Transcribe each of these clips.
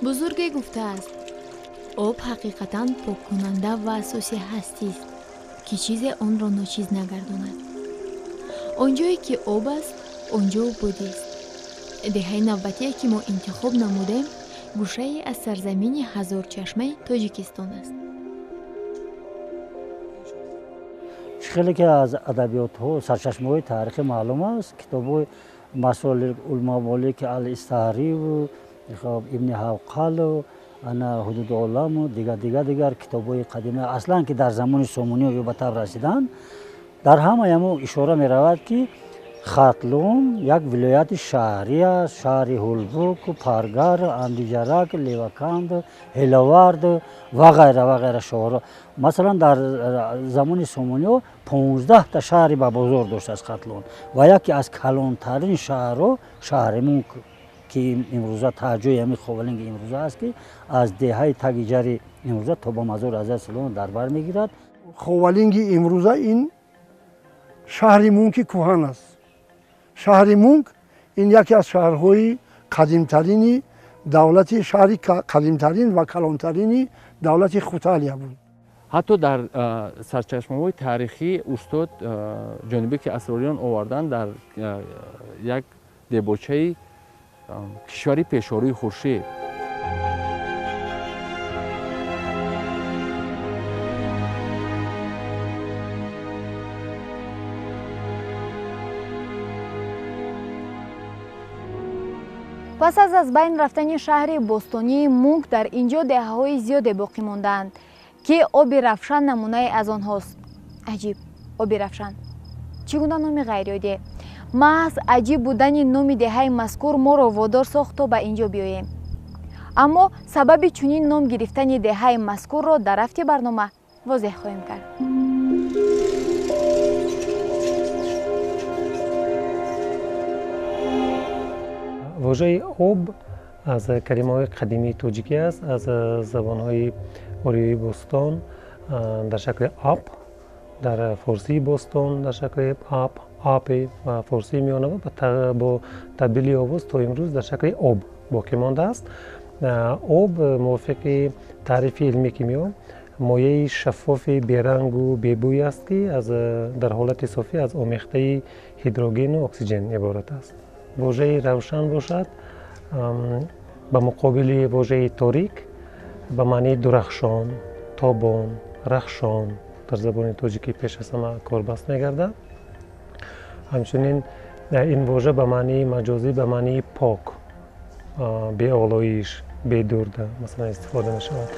бузурге гуфтааст об ҳақиқатан поккунанда ва асоси ҳастист ки чизе онро ночиз нагардонад. Он ҷое ки об аст, он ҷо будист. деҳаи навбатие ки мо интихоб намудем гӯшае аз сарзамини ҳазорчашмаи тоҷикистон аст. خیلی که از ادبیات ها سرچشمه های تاریخی معلوم است کتاب های مسائل الممالک الاستعاری و ابن حوقل و انا حدود عالم و دیگر کتاب های قدیمه اصلا که در زمان سومونی و به تب رسیدن در همه همو اشاره می رود که خاتلون یک ولایت شهری است، شهر هولبوک، پارگار، اندیجرک، لیوکند، هلوارد و غیره شهرها. مثلا در زمان سومونی 15 تا شهر با بزرگ داشت از خاتلون و یکی از کلانترین شهرها شهرمون که امروزه تاجوی همین خوالنگ امروزه است که از دهه تگیجری امروزه تا با مزار حضرت سلیمان در بر میگیرد. خوالنگ امروزه این شهرمون که کوهن است. شهرمون این یکی از شهرهای قدیمترین دولت شهری قدیمترین و کلانترین دولت خوتالیا بود. حتی در سرچشمه‌های تاریخی استاد جانبی که اسراریان آوردن در یک دبوچه کشوری پیشروی خورشید. پس از بین رفتن شهر بوستونی مونک در اینجا دهه‌های زیاد باقی ماندند که آب رفشان نمونه از آنهاست. عجیب، آب رفشان چگونه نام غیریادی؟ محض عجیب بودن نام دهه مذکور ما را وادار ساخت تا به اینجا بیاییم. اما سبب چنین نام گرفتن دهه مذکور را در هفته برنامه واضح خواهیم کرد. واژه آب از کلمه‌های قدیمی توجیکی است، از زبان‌های اوریوی بوستون در شکل آب، در فارسی بوستون در شکل آب و فارسی میانه با تبدیلی آواز تا امروز در شکل آب باقی مانده است. آب موافق تعریف علمی کیمیا مایع شفاف بیرنگ و بیبوی است که در حالت صافی از آمیخته هیدروژن و اکسیژن عبارت است. واژه روشن باشد به مقابل واژه تاریک به معنی درخشان، تابان، رخشان در زبان تاجیکی پیش از همه کاربست می‌گردد. همچنین این واژه به معنی مجازی به معنی پاک، بی آلایش، بی درده مثلا استفاده می‌شود.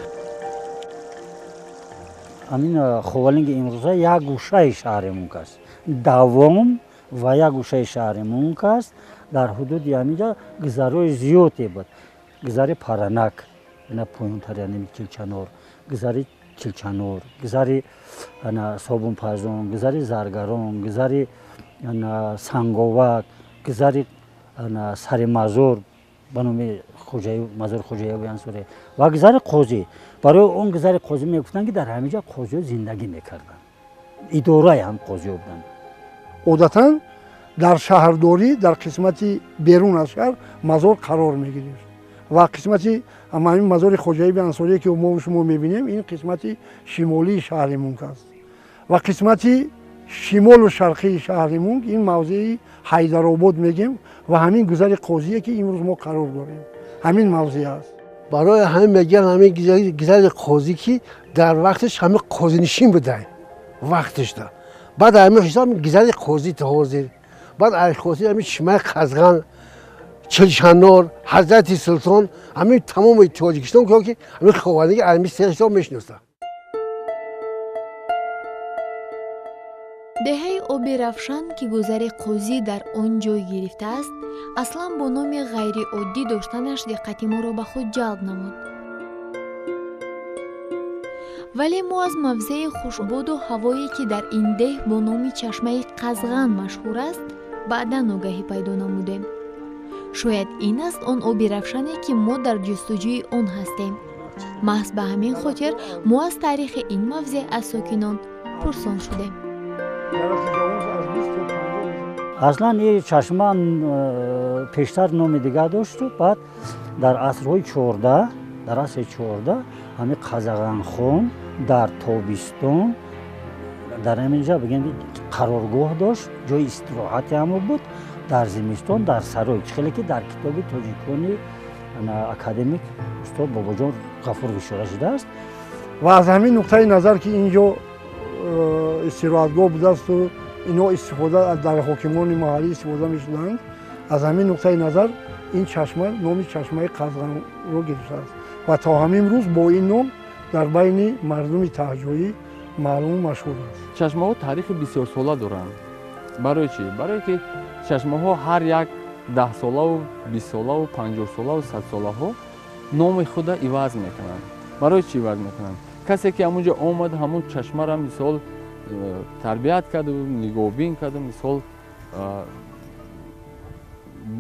همین خوالنگ امروزه یک گوشه شهرمون است. دوام و یک گوشه شهرمون است. در حدود همینجا گذرهای زیادی بود. گذر پارانک، اینا پایین‌تر یعنی کلچنور، گذر کلچنور، گذر صابون پزون، گذر زرگران، گذر سنگاوک، گذر سر مزار به نام مزار خوجایی بیانسوره و گذر قاضی. برای اون گذر قاضی میگفتن که در همینجا قاضی زندگی میکردن. اداره هم قاضی بودن. عادتاً در شهرداری در قسمت بیرون از شهر مزار قرار میگیرد و قسمتی همین مزار خوجایی انصاری که ما شما میبینیم این قسمت شمالی شهرمون است و قسمت شمال و شرقی شهرمون این موضع حیدرآباد میگیم و همین گذر قاضیه که امروز ما قرار داریم همین موضع است. برای همین میگن همین گذر قاضی که در وقتش همه قاضی نشین بودن وقتش ده بعد همین حساب گذر قاضی تا حاضر بعد اشخاصی همین شمال قزغن، چلچنار، حضرت سلطان همین تمام تاجیکستان که همین خوانندگی علمی سرشتان میشناسن. دهه آب رفشان که گذر قاضی در آن جای گرفته است اصلا با نام غیر عادی داشتنش دقت ما را به خود جلب نمود. ولی ما از موضع خوشبود و هوایی که در این ده با نام چشمه قزغن مشهور است بعدا آگاهی پیدا نمودیم. شاید این است آن آب رفشانی که ما در جستجوی آن هستیم. محض به همین خاطر ما از تاریخ این موضع از ساکنان پرسان شدیم. аслан ин чашма пештар номи дигар дошту. Баъд дар асрҳои 14 ҳамин қазағанхон дар тобистон дар ҳаминҷа бигем қароргоҳ дошт, ҷои истироҳати ҳамо буд. дар зимистон дар сарой хеле ки дар китоби тоҷикони академик устод бобоҷон ғафуров ишора шудааст. ва аз ҳамин нуқтаи назар ки инҷо истироҳатгоҳ будаасту ино истифода дар ҳокимони маҳаллӣ истифода мешуданд, аз ҳамин нуқтаи назар ин чашма номи чашмаи қазғанро гирифтааст ва то ҳамин рӯз бо ин ном дар байни мардуми таҳҷоӣ маълум машҳур аст. чашмаҳо таърихи бисёрсола доранд. барои чӣ? Барое ки чашмаҳо ҳар як 10-солаву 20-солаву 50-солаву 100-солаҳо номи худа иваз мекунанд. барои чӣ иваз мекунанд? касе ки ҳамунҷо омад ҳамун чашмаро мисол тарбият карду, нигоҳбин карду, мисол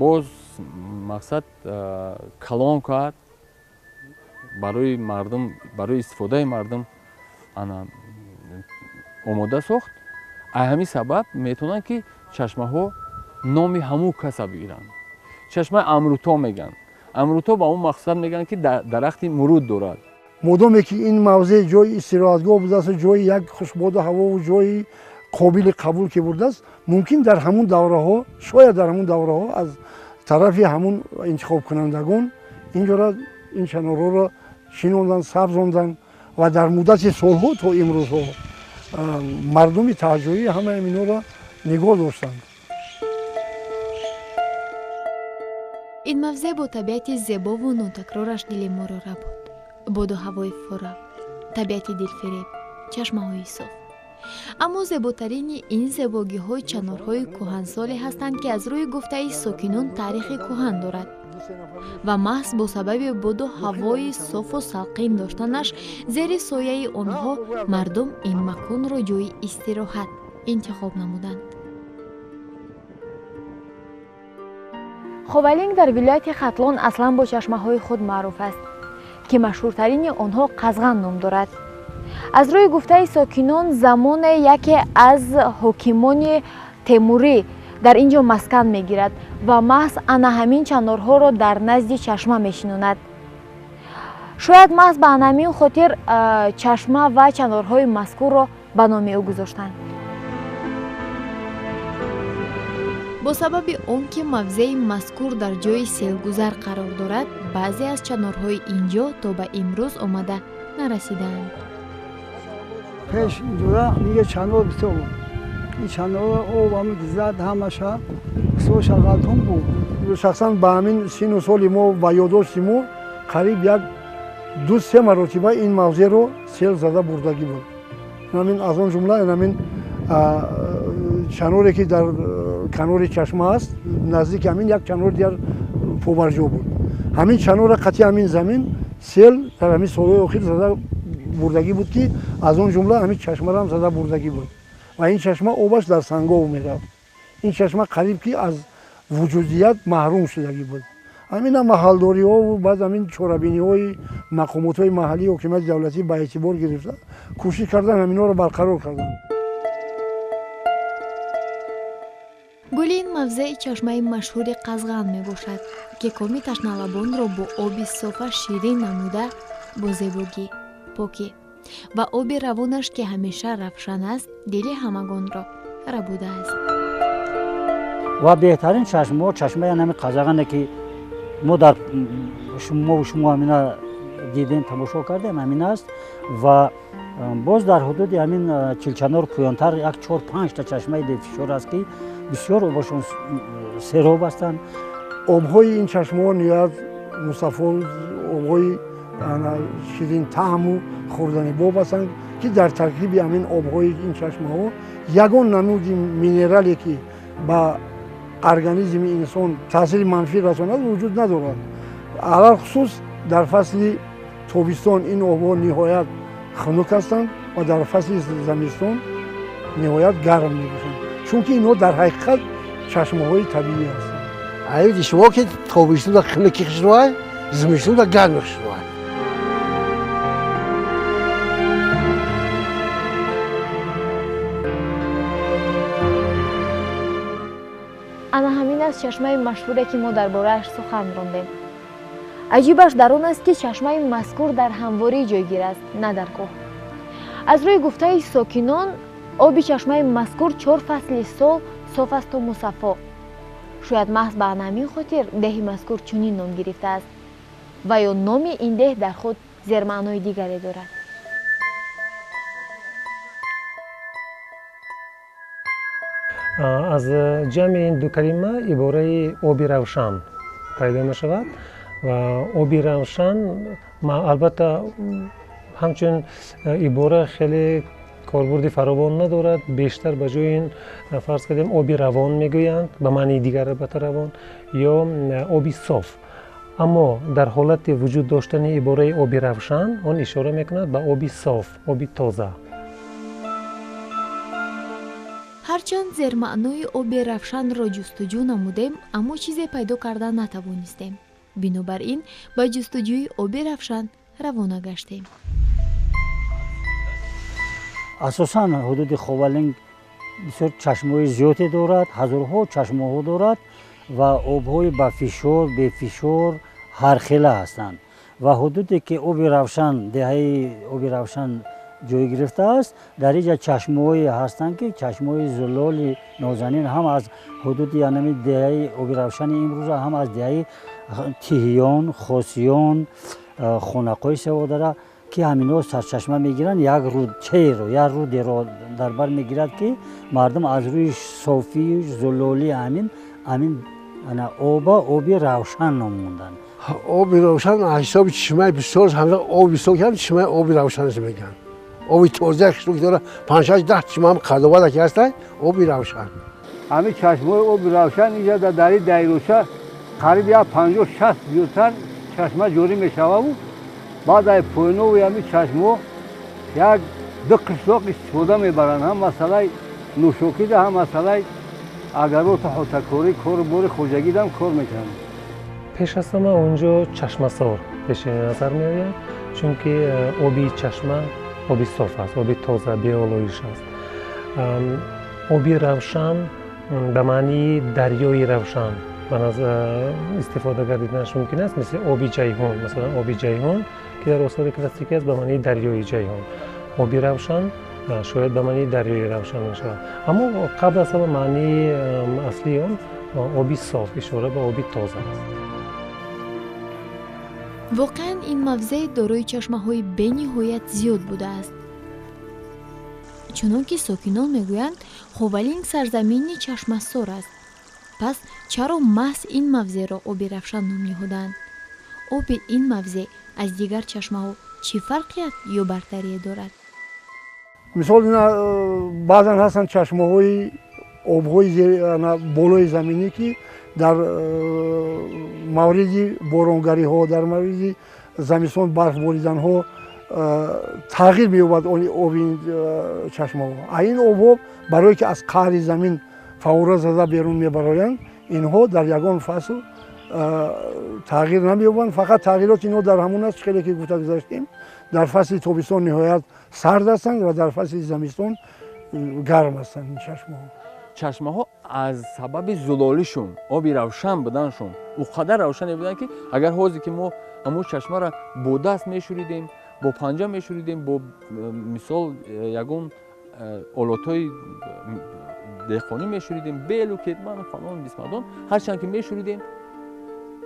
боз мақсад калон кард, барои мардум, барои истифодаи мардум омода сохт. аз ҳамин сабаб метавонанд ки чашмаҳо номи ҳамун каса бигиранд. чашмаи амруто мегӯянд. амруто ба он мақсад мегӯянд ки дарахти муруд дорад. модоме ки ин мавзеъ ҷои истироҳатгоҳ будааст, ҷои як хушбоду ҳавову ҷои қобили қабул ки бурдааст, мумкин дар ҳамун давраҳо, шояд дар ҳамун давраҳо аз тарафи ҳамун интихобкунандагон инҷора ин чанорҳоро шинонданд, сабзонданд ва дар муддати солҳо то имрӯзҳо мардуми таҳҷоӣ ҳамаи инҳоро нигоҳ доштанд. ин мавзеъ бо табиати зебову нотакрораш дили моро рабуд. боду ҳавои форав, табиати дилфиреб, чашмаҳои соф. аммо зеботарини ин зебогиҳои чанорҳои кӯҳансоле ҳастанд ки аз рӯи гуфтаи сокинон таърихи кӯҳан дорад ва маҳз бо сабаби боду ҳавои софу салқин доштанаш зери сояи онҳо мардум ин маконро ҷои истироҳат интихоб намуданд. ховалинг дар вилояти хатлон аслан бо чашмаҳои худ маъруф аст ки машҳуртарини онҳо қазған ном дорад. аз рӯи гуфтаи сокинон замоне яке аз ҳокимони темурӣ дар ин ҷо маскан мегирад ва маҳз ана ҳамин чанорҳоро дар назди чашма мешинонад. шояд маҳз ба ана ҳамин хотир чашма ва чанорҳои мазкурро ба номи ӯ гузоштанд. бо сабаби он ки мавзеи мазкур дар ҷои селгузар қарор дорад, баъзе аз чанорҳои ин ҷо то ба имрӯз омада нарасидаанд. пеш инҷора миге чанор бисёр буд. ин чанорро об ҳамин зад ҳамаша бисёр шағалтун буд. шахсан ба ҳамин сину соли мо ва ёддошти мо қариб як 2-3 маротиба ин мавзеъро сел зада бурдагӣ буд. ҳамин аз он ҷумла ҳамин чаноре ки дар канори чашма аст, наздики ҳамин як чанор дигар побарҷо буд. ҳамин чанорро қатъи ҳамин замин сел дар ҳамин солҳои охир зада бурдагӣ буд ки аз он ҷумла ҳамин чашмаро ҳам зада бурдагӣ буд ва ин чашма обаш дар сангов мерафт. ин чашма қариб ки аз вуҷудият маҳрум шудагӣ буд. ҳамина маҳалдориҳову баъд ҳамин чорабиниҳои мақомотҳои маҳаллии ҳокимияти давлатӣ ба эътибор гирифта кӯшиш кардан ҳаминҳоро барқарор карданд. гули ин мавзеъи чашмаи машҳури қазған мебошад ки коми ташналабонро бо оби софа ширин намуда бо зебогӣ, покӣ ва оби равонаш ки ҳамеша равшан аст, дили ҳамагонро рабудааст. ва беҳтарин чашмаҳо чашмаи ҳамин қазағане ки мо дар шумо ҳамина дидем, тамошо кардем, ҳамин аст ва боз дар ҳудуди ҳамин чилчанор пӯёнтар як 4-5 та чашмаи дефишор аст ки бисёр обашон сероб ҳастанд. обҳои ин чашмаҳо ниҳоят мусаффо, обҳои ширинтаъму хӯрданибоб ҳастанд ки дар таркиби ҳамин обҳои ин чашмаҳо ягон намуди минерале ки ба организми инсон таъсири манфӣ расонад вуҷуд надорад. алахусус дар фасли тобистон ин обҳо ниҳоят хунук ҳастанд ва дар фасли зимистон ниҳоят гарм мебошанд, чунки инҳо дар ҳақиқат чашмаҳои табиӣ ҳастанд. ҳамин шумо ки тобистона хунуки хишроай, зимистона гарми хишроай. از چشمه مشهوره که ما درباره‌اش سخن راندیم. عجیبش در آن است که چشمه مذکور در همواری جایگیر است، نه در کوه. از روی گفته ساکنان آب چشمه مذکور 4 فصل سال صاف است و مصفا. شاید محض به همین خاطر ده مذکور چنین نام گرفته است و یا نام این ده در خود زیرمعنای دیگری دارد. از جمع این دو کلمه عباره آبی روشن پیدا می شود و آبی روشن البته همچون عباره خیلی کاربرد فراوان ندارد، بیشتر به جای این فرض کردیم آبی روان میگویند به معنی دیگر البته روان یا آبی صاف. اما در حالت وجود داشتن عباره آبی روشن آن اشاره میکند به آبی صاف، آبی تازه. هرچند زیرمعنای آب روشن را جستجو نمودیم اما چیزی پیدا کرده نتوانستیم. بنابراین با جستجوی آب روشن روانه گشتیم. اساساً حدود خوالنگ بسیار چشمه‌های زیادی دارد، هزارها چشمه‌ها دارد و آب‌های با فشار، بی فشار هر خیله هستند و حدودی که آب روشن دهه آب روشن جای گرفته است در اینجا چشمه‌هایی هستند که چشمه‌های زلال نازنین هم از حدود یعنی دهه آب روشن امروز هم از دهه تهیان، خاصیان، خانقای سوادره که همینا سرچشمه میگیرن یک رو چیر و یک رو در بر میگیرد که مردم از روی صافی زلالی همین آبی روشن نموندن. آبی روشن حساب چشمه بسیار همه آبی سوکن چشمه آبی روشنش میگن. آبی تازه که داره 5-10 چشمه هم قدوات که هستن آبی روشن. همین چشمه آبی روشن اینجا در دایروچه قریب 50-60 بیشتر چشمه جوری میشوه و بعد از پوینو و همین چشمه یک دو قشلاق استفاده میبرن، هم مسئله نوشوکی ده هم مسئله اگرات حوتکاری کار بور خوجگی هم کار میکنن. پیش از همه اونجا چشمه سار پیش نظر می آید چون که آبی چشمه آبی صاف است، آبی تازه بی آلایش است. آبی روشن به معنی دریای روشن به نظر استفاده گردیدنش ممکن است، مثل آبی جیهون، مثلا آبی جیهون که در آثار کلاسیک است به معنی دریای جیهون. آبی روشن شاید به معنی دریای روشن می شود، اما قبل از همه معنی اصلی آن آبی صاف اشاره به آبی تازه است. واقعا این موضع دارای چشمه‌های بی‌نهایت زیاد بوده است. چنانکه ساکنان میگویند خوالنگ سرزمینی چشمه‌سار است. پس چرا محض این موضع را آب روشن نام نهادند؟ آب این موضع از دیگر چشمه‌ها چه فرقیت یا برتری دارد؟ مثال بعضا هستند چشمه‌های آب‌های بالای زمینی که در مورد بارانگری‌ها در مورد زمستان برف باریدن‌ها تغییر می‌یابد آب این چشمه‌ها. این آب‌ها برای که از قعر زمین فواره زده بیرون میبرایند اینها در یگان فصل تغییر نمی‌یابند، فقط تغییرات اینها در همون است خیلی که گفته گذاشتیم در فصل تابستان نهایت سرد هستند و در فصل زمستان گرم هستند. این چشمه ها از سبب زلالیشون آبی روشن بودنشون او قدر روشن بودن که اگر حوزی که ما امو چشمه را با دست میشوریدیم، با پنجه میشوریدیم، با مثال یگون آلاتای دهقانی میشوریدیم، بیل و کتمان و فلان بیسمدان هرچند که میشوریدیم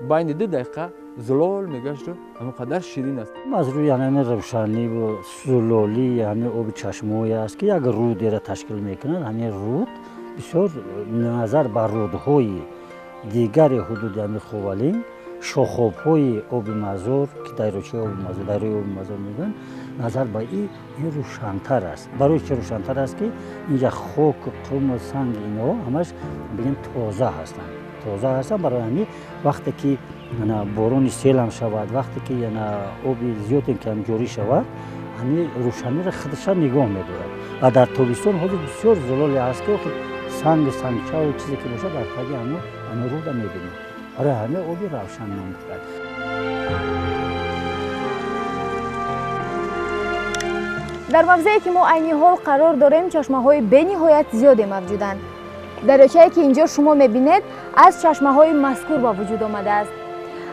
بین 2 دقیقه زلال میگشت و اما قدر شیرین است. از روی یعنی روشنی و زلالی یعنی آب چشمه‌ای است که یک رودی را تشکیل میکنند. همین رود بسیار نظر بر رودهای دیگر حدود یعنی خوالنگ شاخاب‌های آب مزار که دایروچه آب مزار دریای آب مزار میگن نظر به این روشن‌تر است. برای چه روشن‌تر است که اینجا خاک قم و سنگ اینا همش بگیم تازه هستند. برای همین وقتی که باران سیل هم شود، وقتی که آب زیاد کم جاری شود همین روشنی را خودش نگاه می‌دارد و در تابستان حدود بسیار زلالی است که سنگچه و چیزی که باشه در خالی همه رود را می‌بینیم. برای همه آبی روشن نام کرد. در موضعی که ما عینی حال قرار داریم چشمه‌های بی‌نهایت زیادی موجودند. دریاچه‌ای که اینجا شما می‌بینید از چشمه‌های مذکور با وجود آمده است.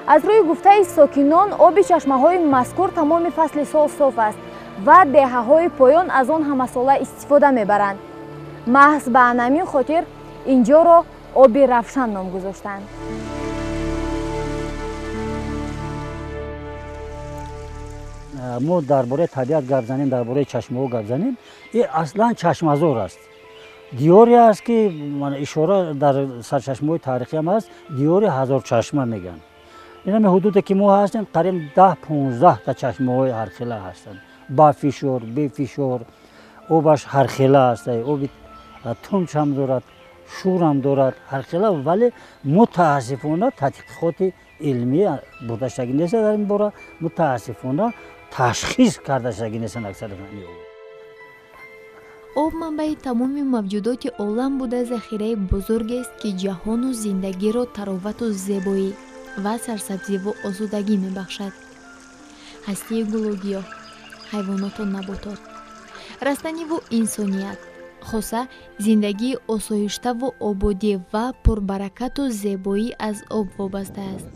از روی گفته ساکنان آب چشمه‌های مذکور تمام فصل سال صاف است و دهه‌های پایان از آن همه ساله استفاده می‌برند. محض به همین خاطر اینجا را آب رفشان نام گذاشتند. ما درباره طبیعت گپ زنیم، درباره چشمه‌ها گپ زنیم. این اصلا چشمزار است. دیاری است که من اشاره در سرچشمه‌های تاریخی هم است، دیاری هزار چشمه میگن. اینا حدودی که ما هستیم قریب 10-15 تا چشمه‌های هر خیله هستند. با فشار، بی فشار، آبش هر خیله است. آب تنچ هم دارد، شور هم دارد، هر خیله. ولی متاسفانه تحقیقات علمی بوده شده نیست در این باره. متاسفانه تشخیص کرده شده نیست اکثر این об манбаи тамоми мавҷудоти олам буда захираи бузург аст ки ҷаҳону зиндагиро таровату зебоӣ ва сарсабзиву осудагӣ мебахшад. ҳастии гулугиёҳ, ҳайвоноту наботот, растаниву инсоният, хоса зиндагии осоиштаву ободӣ ва пурбаракату зебоӣ аз об вобаста аст.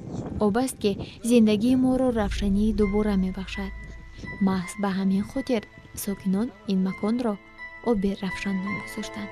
об аст ки зиндагии моро равшании дубора мебахшад. маҳз ба ҳамин хотир сокинон ин маконро оби равшан ном гузоштанд.